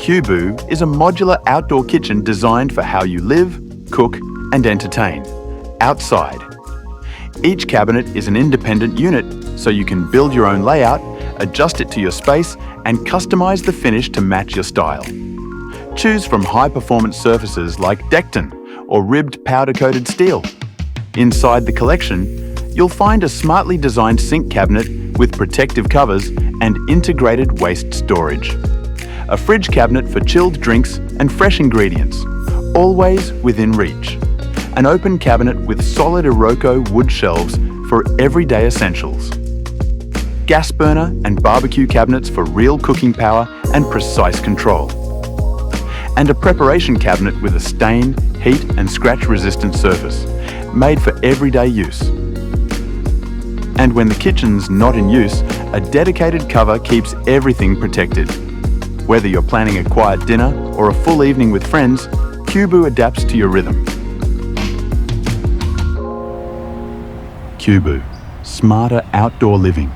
Cubu is a modular outdoor kitchen designed for how you live, cook, and entertain, outside. Each cabinet is an independent unit, so you can build your own layout, adjust it to your space, and customize the finish to match your style. Choose from high-performance surfaces like Dekton or ribbed powder-coated steel. Inside the collection, you'll find a smartly designed sink cabinet with protective covers and integrated waste storage. A fridge cabinet for chilled drinks and fresh ingredients, always within reach. An open cabinet with solid Iroko wood shelves for everyday essentials. Gas burner and barbecue cabinets for real cooking power and precise control. And a preparation cabinet with a stain, heat and scratch-resistant surface, made for everyday use. And when the kitchen's not in use, a dedicated cover keeps everything protected. Whether you're planning a quiet dinner or a full evening with friends, Cubu adapts to your rhythm. Cubu, smarter outdoor living.